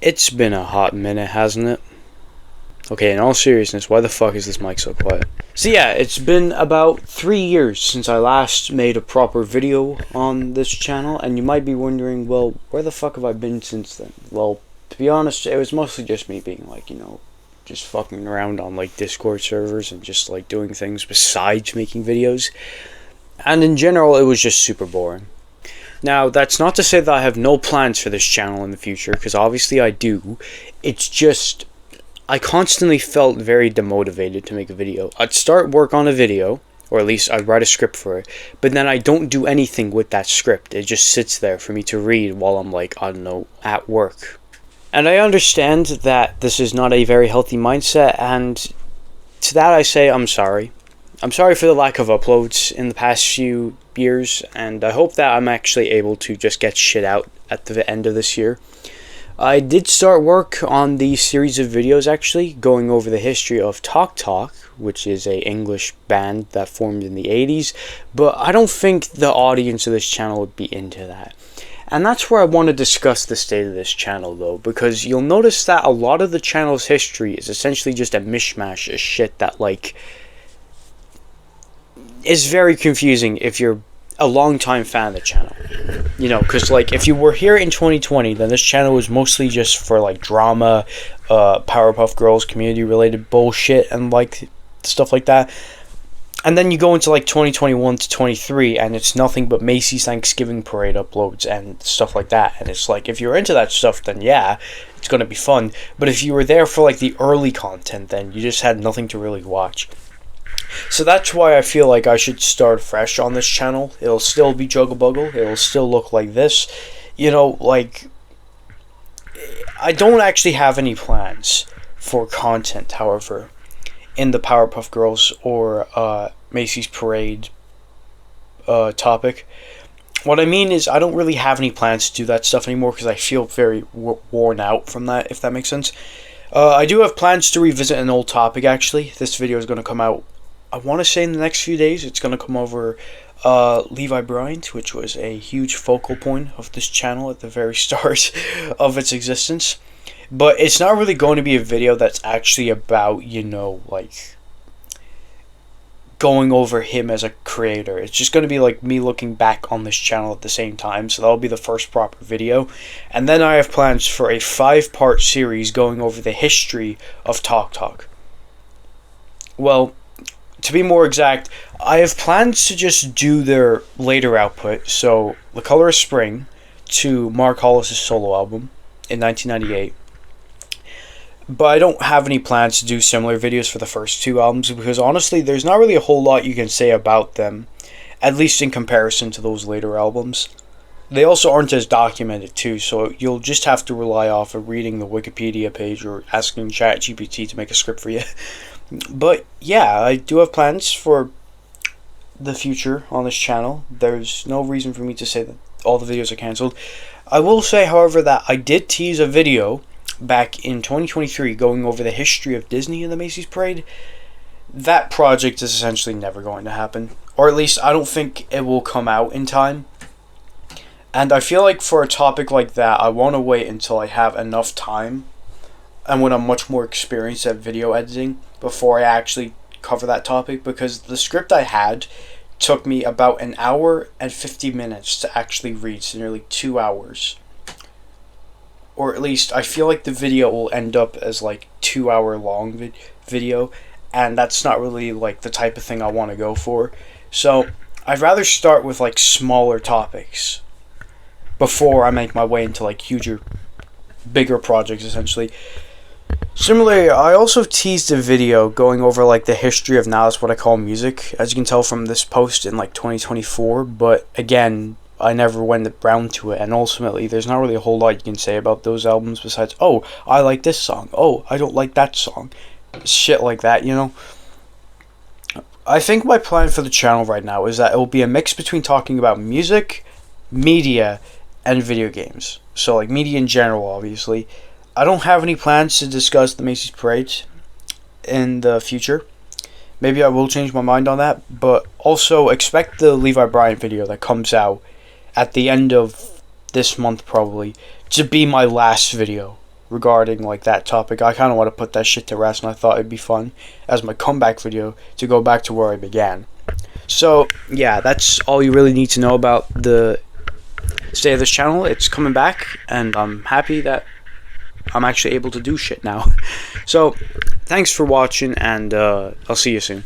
It's been a hot minute, hasn't it? Okay, in all seriousness, why the fuck is this mic so quiet? So yeah, it's been about 3 years since I last made a proper video on this channel, and you might be wondering, well, where the fuck have I been since then? Well, to be honest, it was mostly just me being like, just fucking around on like Discord servers and just like doing things besides making videos. And in general, it was just super boring. Now, that's not to say that I have no plans for this channel in the future, because obviously I do. It's just, I constantly felt very demotivated to make a video. I'd start work on a video, or at least I'd write a script for it, but then I don't do anything with that script. It just sits there for me to read while I'm like, I don't know, at work. And I understand that this is not a very healthy mindset, and to that I say I'm sorry. I'm sorry for the lack of uploads in the past few years, and I hope that I'm actually able to just get shit out at the end of this year. I did start work on the series of videos actually, going over the history of Talk Talk, which is a English band that formed in the 80s, but I don't think the audience of this channel would be into that. And that's where I want to discuss the state of this channel though, because you'll notice that a lot of the channel's history is essentially just a mishmash of shit that like is very confusing if you're a long-time fan of the channel. Because like if you were here in 2020, then this channel was mostly just for like drama, Powerpuff Girls community related bullshit and like stuff like that. And then you go into like 2021 to 23 and it's nothing but Macy's Thanksgiving Parade uploads and stuff like that. And it's like, if you're into that stuff, then yeah, it's gonna be fun. But if you were there for like the early content, then you just had nothing to really watch. So that's why I feel like I should start fresh on this channel. It'll still be Juggabuggle. It'll still look like this. Like, I don't actually have any plans for content, however, in the Powerpuff Girls or Macy's Parade topic. What I mean is I don't really have any plans to do that stuff anymore because I feel very worn out from that, if that makes sense. I do have plans to revisit an old topic, actually. This video is going to come out, I want to say, in the next few days. It's going to come over Levi Bryant, which was a huge focal point of this channel at the very start of its existence. But it's not really going to be a video that's actually about, like, going over him as a creator. It's just going to be like me looking back on this channel at the same time. So that'll be the first proper video. And then I have plans for a 5-part series going over the history of Talk Talk. Well, to be more exact, I have plans to just do their later output. So, The Color of Spring to Mark Hollis' solo album in 1998. But I don't have any plans to do similar videos for the first 2 albums because honestly, there's not really a whole lot you can say about them, at least in comparison to those later albums. They also aren't as documented too, so you'll just have to rely off of reading the Wikipedia page or asking ChatGPT to make a script for you. But yeah, I do have plans for the future on this channel. There's no reason for me to say that all the videos are cancelled. I will say, however, that I did tease a video back in 2023 going over the history of Disney and the Macy's Parade. That project is essentially never going to happen, or at least I don't think it will come out in time. And I feel like for a topic like that, I want to wait until I have enough time and when I'm much more experienced at video editing before I actually cover that topic, because the script I had took me about 1 hour and 50 minutes to actually read, so nearly 2 hours. Or at least I feel like the video will end up as like 2-hour long video, and that's not really like the type of thing I want to go for. So I'd rather start with like smaller topics before I make my way into like bigger projects essentially. Similarly, I also teased a video going over like the history of Now That's What I Call Music, as you can tell from this post in like 2024, but again, I never went around to it, and ultimately there's not really a whole lot you can say about those albums besides, oh, I like this song, oh, I don't like that song, shit like that, I think my plan for the channel right now is that it will be a mix between talking about music, media, and video games. So like media in general, obviously. I don't have any plans to discuss the Macy's Parade in the future. Maybe I will change my mind on that, but also expect the Levi Bryant video that comes out at the end of this month probably to be my last video regarding like that topic. I kind of want to put that shit to rest, and I thought it'd be fun as my comeback video to go back to where I began. So yeah, that's all you really need to know about the state of this channel. It's coming back, and I'm happy that I'm actually able to do shit now. So thanks for watching, and I'll see you soon.